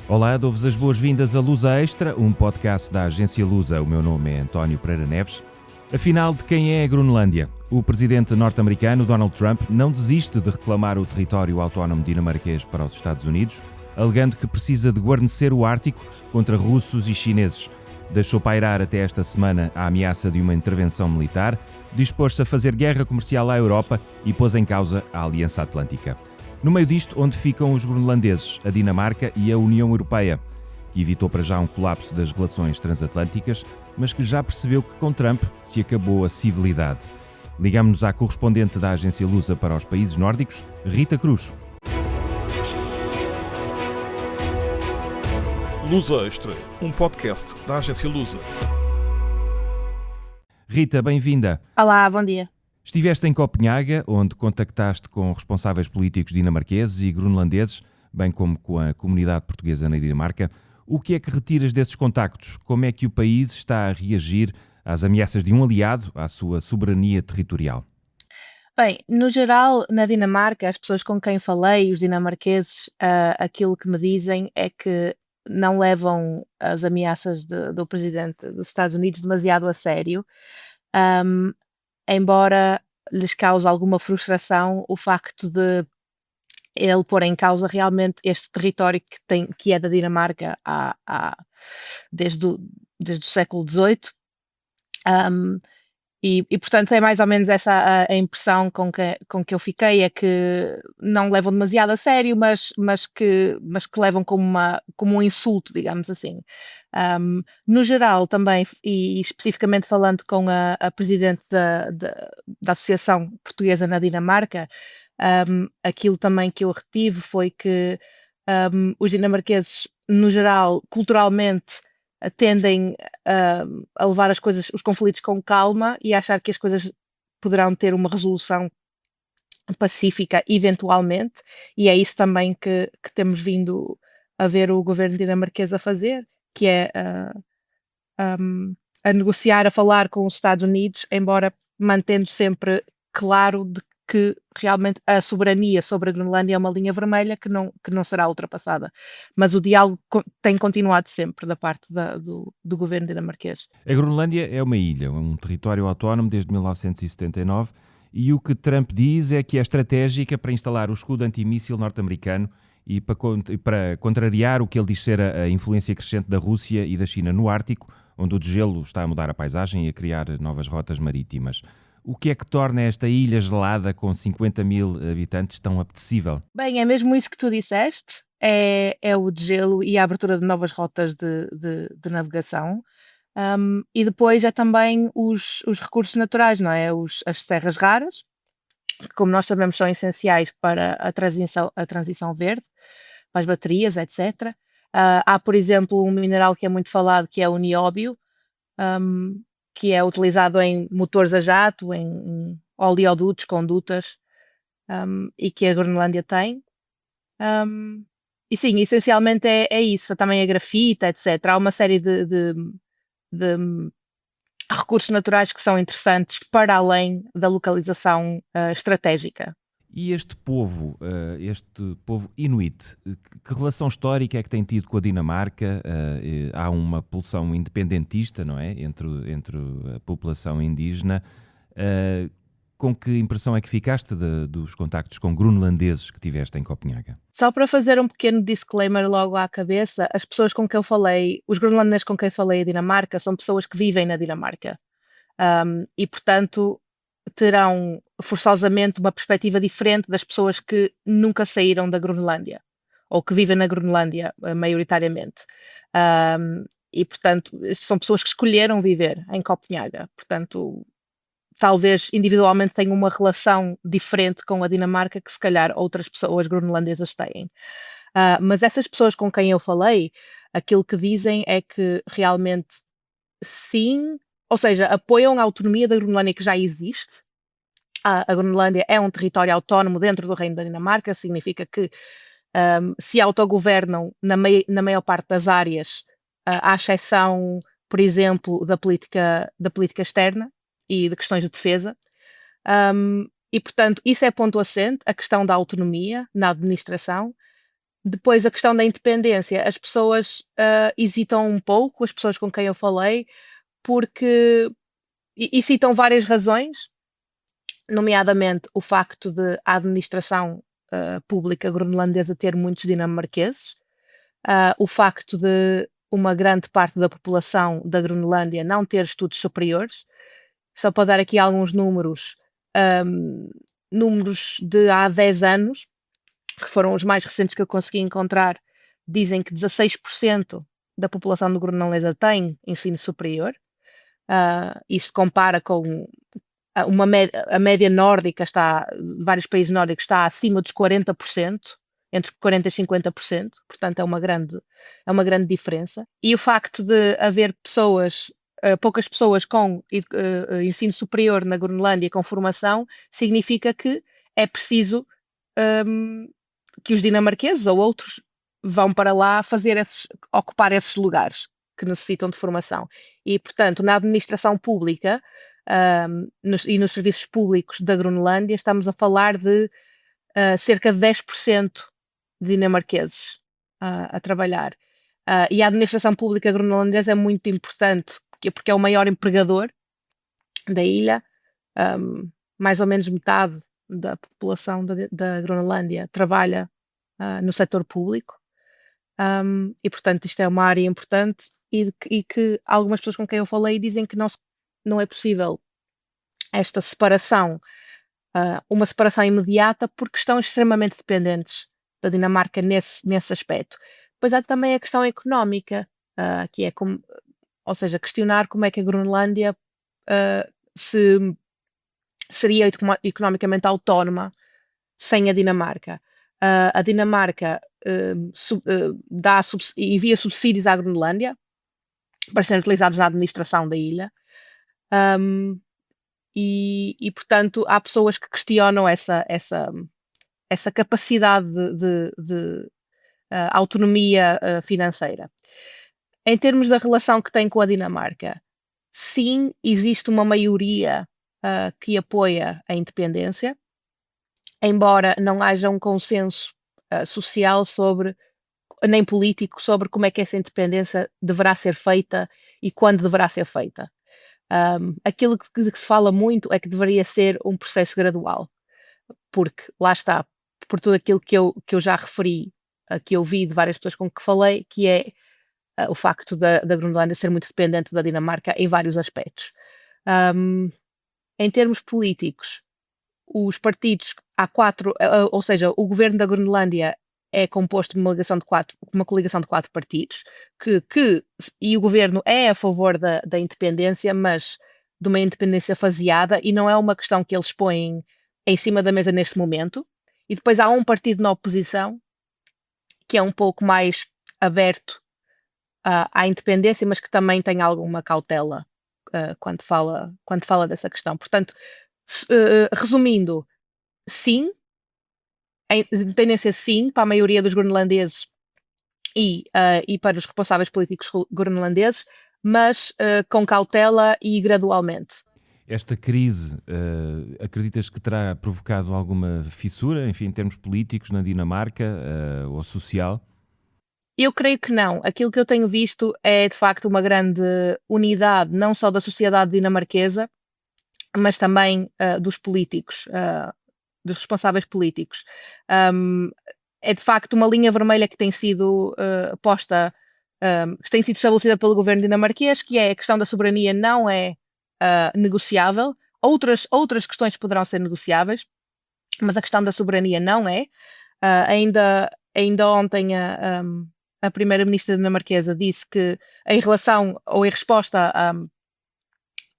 Olá, dou-vos as boas-vindas a Lusa Extra, um podcast da agência Lusa. O meu nome é António Pereira Neves. Afinal, de quem é a Groenlândia? O presidente norte-americano Donald Trump não desiste de reclamar o território autónomo dinamarquês para os Estados Unidos, alegando que precisa de guarnecer o Ártico contra russos e chineses. Deixou pairar até esta semana a ameaça de uma intervenção militar, dispôs-se a fazer guerra comercial à Europa e pôs em causa a Aliança Atlântica. No meio disto, onde ficam os groenlandeses, a Dinamarca e a União Europeia, que evitou para já um colapso das relações transatlânticas, mas que já percebeu que com Trump se acabou a civilidade. Ligamos-nos à correspondente da agência Lusa para os países nórdicos, Rita Cruz. Lusa Extra, um podcast da agência Lusa. Rita, bem-vinda. Olá, bom dia. Estiveste em Copenhaga, onde contactaste com responsáveis políticos dinamarqueses e groenlandeses, bem como com a comunidade portuguesa na Dinamarca. O que é que retiras desses contactos? Como é que o país está a reagir às ameaças de um aliado à sua soberania territorial? Bem, no geral, na Dinamarca, as pessoas com quem falei, os dinamarqueses, aquilo que me dizem é que não levam as ameaças do presidente dos Estados Unidos demasiado a sério, embora lhes cause alguma frustração o facto de ele pôr em causa realmente este território que é da Dinamarca desde o século XVIII. Portanto é mais ou menos essa a impressão com que eu fiquei, é que não levam demasiado a sério, mas que levam como um insulto, digamos assim. No geral também, e especificamente falando com a presidente da Associação Portuguesa na Dinamarca, aquilo também que eu retive foi que os dinamarqueses, no geral, culturalmente, tendem a levar os conflitos com calma e a achar que as coisas poderão ter uma resolução pacífica eventualmente, e é isso também que temos vindo a ver o governo dinamarquês a fazer, que é a negociar, a falar com os Estados Unidos, embora mantendo sempre claro de que realmente a soberania sobre a Groenlândia é uma linha vermelha que não será ultrapassada. Mas o diálogo tem continuado sempre da parte do governo dinamarquês. A Groenlândia é uma ilha, um território autónomo desde 1979, e o que Trump diz é que é estratégica para instalar o escudo antimíssil norte-americano e para contrariar o que ele diz ser a influência crescente da Rússia e da China no Ártico, onde o degelo está a mudar a paisagem e a criar novas rotas marítimas. O que é que torna esta ilha gelada com 50 mil habitantes tão apetecível? Bem, é mesmo isso que tu disseste, é o degelo e a abertura de novas rotas de navegação, e depois é também os recursos naturais, não é? As terras raras, que, como nós sabemos, são essenciais para a transição verde, para as baterias, etc. Há, por exemplo, um mineral que é muito falado, que é o nióbio, que é utilizado em motores a jato, em oleodutos, condutas, e que a Groenlândia tem. E sim, essencialmente é isso, também a grafita, etc. Há uma série de recursos naturais que são interessantes para além da localização estratégica. E este povo Inuit, que relação histórica é que tem tido com a Dinamarca? Há uma pulsão independentista, não é? Entre a população indígena. Com que impressão é que ficaste dos contactos com groenlandeses que tiveste em Copenhaga? Só para fazer um pequeno disclaimer logo à cabeça, as pessoas com quem eu falei, os groenlandeses com quem eu falei a Dinamarca, são pessoas que vivem na Dinamarca. E, portanto, terão forçosamente uma perspectiva diferente das pessoas que nunca saíram da Groenlândia, ou que vivem na Groenlândia, maioritariamente. E, portanto, são pessoas que escolheram viver em Copenhaga. Portanto, talvez individualmente tenham uma relação diferente com a Dinamarca que se calhar outras pessoas groenlandesas têm. Mas essas pessoas com quem eu falei, aquilo que dizem é que realmente sim, ou seja, apoiam a autonomia da Groenlândia que já existe. A Groenlândia é um território autónomo dentro do Reino da Dinamarca, significa que se autogovernam na maior parte das áreas, à exceção, por exemplo, da política externa e de questões de defesa. E, portanto, isso é ponto assente, a questão da autonomia na administração. Depois, a questão da independência, as pessoas hesitam um pouco, as pessoas com quem eu falei, porque. E citam várias razões, nomeadamente o facto de a administração pública groenlandesa ter muitos dinamarqueses, o facto de uma grande parte da população da Groenlândia não ter estudos superiores. Só para dar aqui alguns números, números de há 10 anos, que foram os mais recentes que eu consegui encontrar, dizem que 16% da população do groenlandesa tem ensino superior. Isso compara com a média nórdica, de vários países nórdicos, está acima dos 40%, entre 40% e 50%, portanto é uma grande diferença. E o facto de haver poucas pessoas com ensino superior na Groenlândia com formação, significa que é preciso que os dinamarqueses ou outros vão para lá ocupar esses lugares que necessitam de formação. E, portanto, na administração pública e nos serviços públicos da Groenlândia, estamos a falar de cerca de 10% de dinamarqueses a trabalhar. E a administração pública groenlandesa é muito importante, porque é o maior empregador da ilha. Mais ou menos metade da população da Groenlândia trabalha no setor público. E, portanto, isto é uma área importante e que algumas pessoas com quem eu falei dizem que não é possível esta separação, uma separação imediata, porque estão extremamente dependentes da Dinamarca nesse aspecto. Depois há também a questão económica, que é ou seja, questionar como é que a Groenlândia seria economicamente autónoma sem a Dinamarca. A Dinamarca envia subsídios à Groenlândia para serem utilizados na administração da ilha. E, portanto, há pessoas que questionam essa capacidade de autonomia financeira. Em termos da relação que tem com a Dinamarca, sim, existe uma maioria que apoia a independência, embora não haja um consenso social nem político, sobre como é que essa independência deverá ser feita e quando deverá ser feita. Aquilo que se fala muito é que deveria ser um processo gradual, porque lá está, por tudo aquilo que eu já referi, que eu vi de várias pessoas com que falei, que é o facto da Groenlândia ser muito dependente da Dinamarca em vários aspectos. Em termos políticos, os partidos, há 4, ou seja, o governo da Groenlândia é composto de uma coligação de 4 partidos, e o governo é a favor da independência, mas de uma independência faseada, e não é uma questão que eles põem em cima da mesa neste momento. E depois há um partido na oposição, que é um pouco mais aberto à independência, mas que também tem alguma cautela quando fala dessa questão. Portanto, resumindo, sim, a independência sim, para a maioria dos groenlandeses e para os responsáveis políticos groenlandeses, mas com cautela e gradualmente. Esta crise, acreditas que terá provocado alguma fissura, enfim, em termos políticos na Dinamarca ou social? Eu creio que não. Aquilo que eu tenho visto é, de facto, uma grande unidade, não só da sociedade dinamarquesa, mas também dos políticos, dos responsáveis políticos. É, de facto, uma linha vermelha que tem sido posta, que tem sido estabelecida pelo governo dinamarquês, que é a questão da soberania não é negociável. Outras questões poderão ser negociáveis, mas a questão da soberania não é. Ainda ontem a primeira-ministra dinamarquesa disse que em relação ou em resposta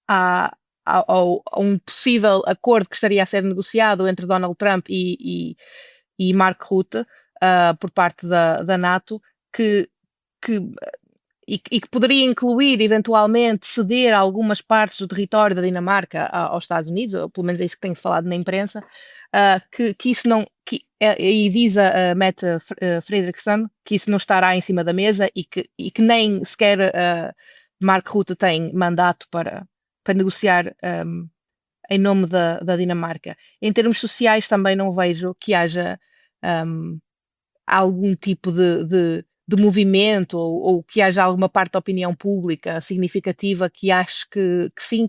a um possível acordo que estaria a ser negociado entre Donald Trump e Mark Rutte por parte da NATO, que poderia incluir eventualmente ceder algumas partes do território da Dinamarca aos Estados Unidos, ou pelo menos é isso que tenho falado na imprensa, que isso não, e diz a Mette Frederiksen que isso não estará em cima da mesa e que nem sequer Mark Rutte tem mandato para negociar em nome da Dinamarca. Em termos sociais também não vejo que haja algum tipo de movimento ou que haja alguma parte da opinião pública significativa que ache que sim,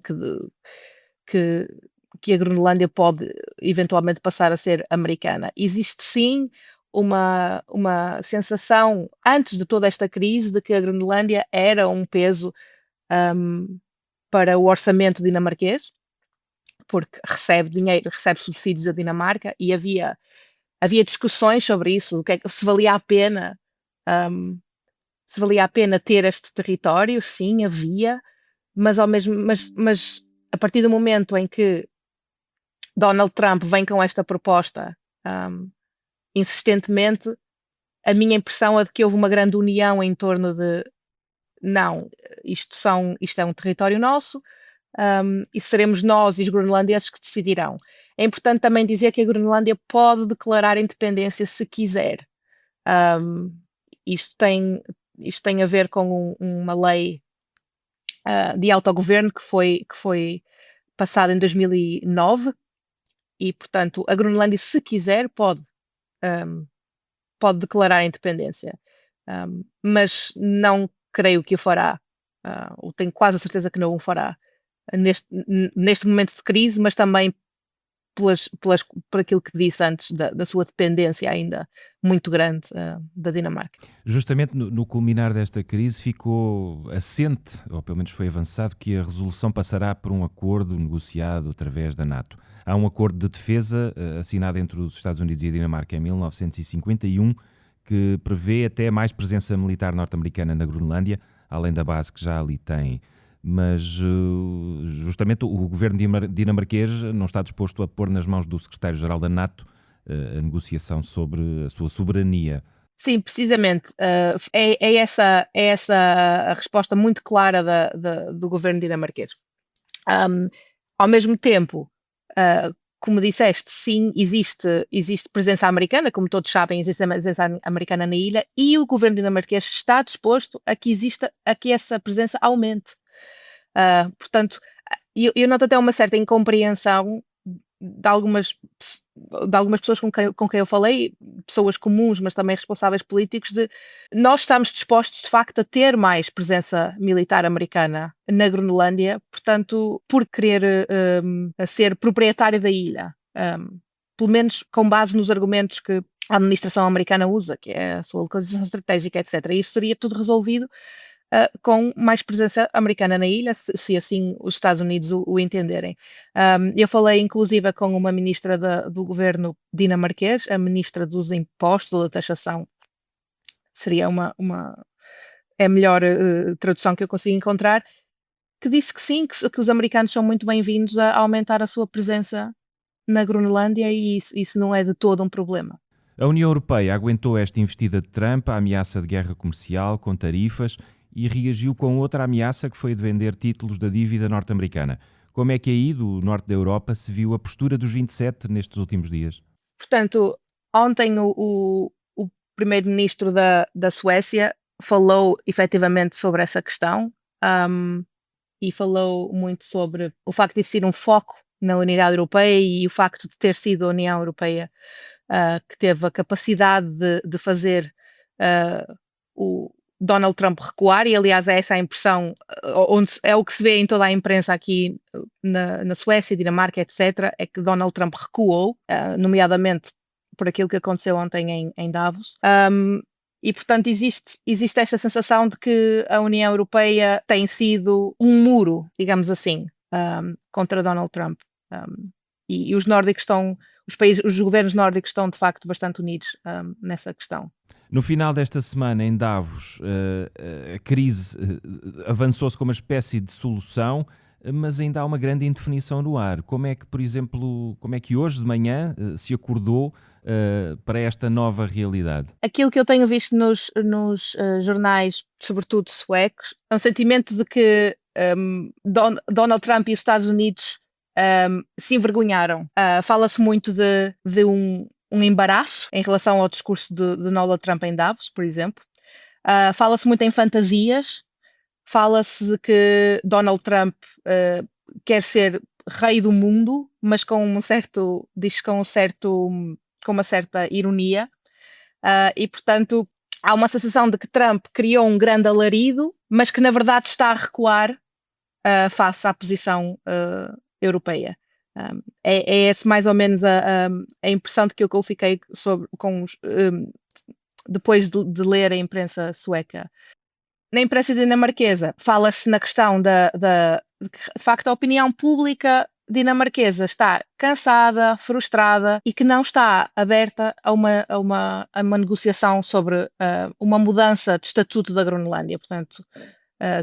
que, que a Groenlândia pode eventualmente passar a ser americana. Existe sim uma sensação, antes de toda esta crise, de que a Groenlândia era um peso um, para o orçamento dinamarquês, porque recebe dinheiro, recebe subsídios da Dinamarca, e havia discussões sobre isso, se valia a pena, um, se valia a pena ter este território. Sim, havia, mas mas a partir do momento em que Donald Trump vem com esta proposta, insistentemente, a minha impressão é de que houve uma grande união em torno de não, isto é um território nosso, e seremos nós e os groenlandeses que decidirão. É importante também dizer que a Groenlândia pode declarar independência se quiser. Um, isto, tem, isto tem a ver com uma lei de autogoverno que foi passada em 2009 e, portanto, a Groenlândia, se quiser, pode declarar a independência, mas não creio que o fará, ou tenho quase a certeza que não o fará neste momento de crise, mas também por aquilo que disse antes, da sua dependência ainda muito grande da Dinamarca. Justamente no culminar desta crise ficou assente, ou pelo menos foi avançado, que a resolução passará por um acordo negociado através da NATO. Há um acordo de defesa assinado entre os Estados Unidos e a Dinamarca em 1951 que prevê até mais presença militar norte-americana na Groenlândia, além da base que já ali tem. Mas justamente o governo dinamarquês não está disposto a pôr nas mãos do secretário-geral da NATO a negociação sobre a sua soberania. Sim, precisamente. É essa a resposta muito clara do governo dinamarquês. Ao mesmo tempo, como disseste, sim, existe presença americana, como todos sabem, existe presença americana na ilha, e o governo dinamarquês está disposto a que essa presença aumente. Portanto, eu noto até uma certa incompreensão de algumas pessoas com quem eu falei, pessoas comuns, mas também responsáveis políticos, de nós estamos dispostos, de facto, a ter mais presença militar americana na Groenlândia, portanto, por querer ser proprietário da ilha, pelo menos com base nos argumentos que a administração americana usa, que é a sua localização estratégica, etc. E isso seria tudo resolvido com mais presença americana na ilha, se assim os Estados Unidos o entenderem. Eu falei inclusive com uma ministra do governo dinamarquês, a ministra dos impostos, da taxação, seria é a melhor tradução que eu consigo encontrar, que disse que sim, que os americanos são muito bem-vindos a aumentar a sua presença na Groenlândia, e isso não é de todo um problema. A União Europeia aguentou esta investida de Trump, a ameaça de guerra comercial com tarifas, e reagiu com outra ameaça que foi de vender títulos da dívida norte-americana. Como é que aí, do norte da Europa, se viu a postura dos 27 nestes últimos dias? Portanto, ontem o primeiro-ministro da Suécia falou efetivamente sobre essa questão, e falou muito sobre o facto de existir um foco na unidade europeia e o facto de ter sido a União Europeia que teve a capacidade de fazer o Donald Trump recuar, e aliás é essa a impressão, onde é o que se vê em toda a imprensa aqui na Suécia, Dinamarca, etc., é que Donald Trump recuou, nomeadamente por aquilo que aconteceu ontem em Davos. E, portanto, existe esta sensação de que a União Europeia tem sido um muro, digamos assim, contra Donald Trump. E os nórdicos os governos nórdicos estão, de facto, bastante unidos nessa questão. No final desta semana, em Davos, a crise avançou-se com uma espécie de solução, mas ainda há uma grande indefinição no ar. Como é que, por exemplo, hoje de manhã se acordou para esta nova realidade? Aquilo que eu tenho visto nos jornais, sobretudo suecos, é um sentimento de que Donald Trump e os Estados Unidos se envergonharam. Fala-se muito de um embaraço em relação ao discurso de Donald Trump em Davos, por exemplo. Fala-se muito em fantasias. Fala-se de que Donald Trump quer ser rei do mundo, mas com uma certa ironia. E, portanto, há uma sensação de que Trump criou um grande alarido, mas que, na verdade, está a recuar face à posição europeia. É essa mais ou menos a impressão de que eu fiquei depois de ler a imprensa sueca. Na imprensa dinamarquesa, fala-se na questão de facto, a opinião pública dinamarquesa está cansada, frustrada e que não está aberta a uma negociação sobre uma mudança de estatuto da Groenlândia. Portanto,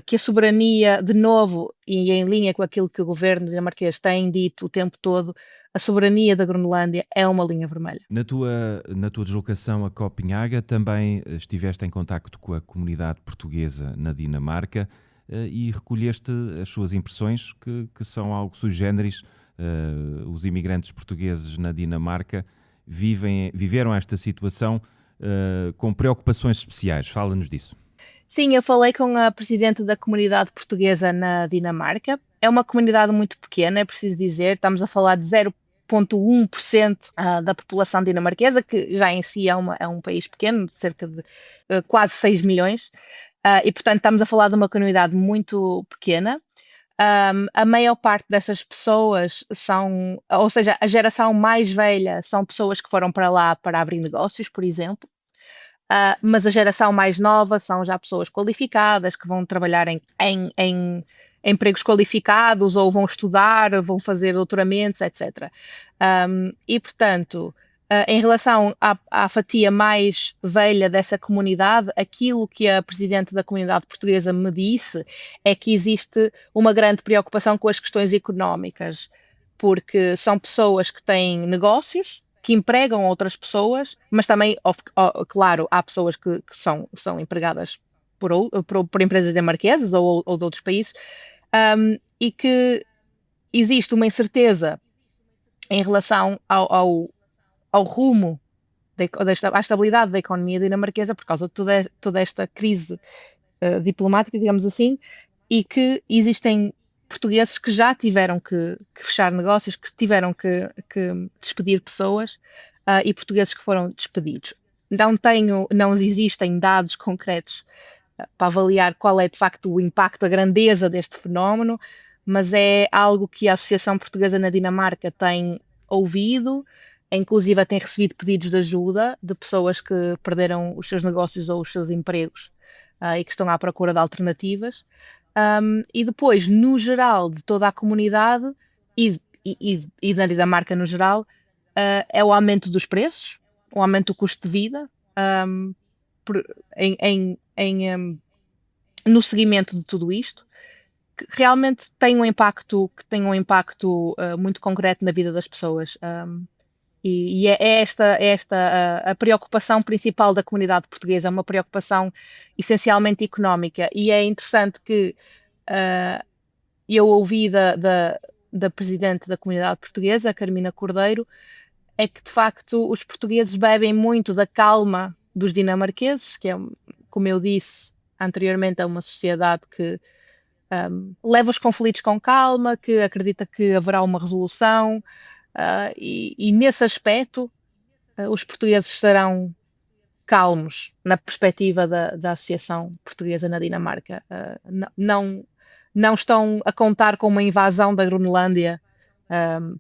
que a soberania, de novo, e em linha com aquilo que o governo dinamarquês tem dito o tempo todo, a soberania da Groenlândia é uma linha vermelha. Na tua deslocação a Copenhaga, também estiveste em contacto com a comunidade portuguesa na Dinamarca e recolheste as suas impressões, que são algo sui generis. Os imigrantes portugueses na Dinamarca viveram esta situação com preocupações especiais. Fala-nos disso. Sim, eu falei com a presidente da comunidade portuguesa na Dinamarca. É uma comunidade muito pequena, é preciso dizer, estamos a falar de 0,1% da população dinamarquesa, que já em si é um país pequeno, de cerca de quase 6 milhões, e portanto estamos a falar de uma comunidade muito pequena. A maior parte dessas pessoas ou seja, a geração mais velha são pessoas que foram para lá para abrir negócios, por exemplo. Mas a geração mais nova são já pessoas qualificadas que vão trabalhar em empregos qualificados ou vão estudar, vão fazer doutoramentos, etc. E, portanto, em relação à fatia mais velha dessa comunidade, aquilo que a presidente da comunidade portuguesa me disse é que existe uma grande preocupação com as questões económicas, porque são pessoas que têm negócios, que empregam outras pessoas, mas também, claro, há pessoas que são empregadas por empresas dinamarquesas ou de outros países, e que existe uma incerteza em relação ao rumo, à estabilidade da economia dinamarquesa por causa de toda esta crise diplomática, digamos assim, e que existem portugueses que já tiveram que fechar negócios, que tiveram que despedir pessoas e portugueses que foram despedidos. Não existem dados concretos para avaliar qual é de facto o impacto, a grandeza deste fenómeno, mas é algo que a Associação Portuguesa na Dinamarca tem ouvido, inclusive tem recebido pedidos de ajuda de pessoas que perderam os seus negócios ou os seus empregos e que estão à procura de alternativas. E depois, no geral, de toda a comunidade e da Dinamarca no geral, é o aumento dos preços, o aumento do custo de vida, no seguimento de tudo isto, que realmente tem um impacto muito concreto na vida das pessoas. E é esta a preocupação principal da comunidade portuguesa, uma preocupação essencialmente económica. E é interessante que eu ouvi da presidente da comunidade portuguesa, Carmina Cordeiro, é que de facto os portugueses bebem muito da calma dos dinamarqueses, que é, como eu disse anteriormente, é uma sociedade que leva os conflitos com calma, que acredita que haverá uma resolução. E nesse aspecto os portugueses estarão calmos na perspectiva da Associação Portuguesa na Dinamarca. Não estão a contar com uma invasão da Groenlândia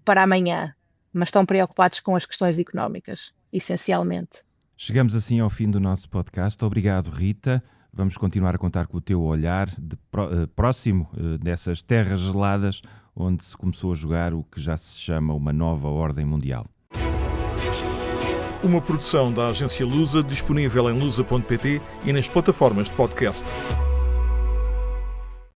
para amanhã, mas estão preocupados com as questões económicas, essencialmente. Chegamos assim ao fim do nosso podcast. Obrigado, Rita. Vamos continuar a contar com o teu olhar próximo dessas terras geladas onde se começou a jogar o que já se chama uma nova ordem mundial. Uma produção da agência Lusa, disponível em lusa.pt e nas plataformas de podcast.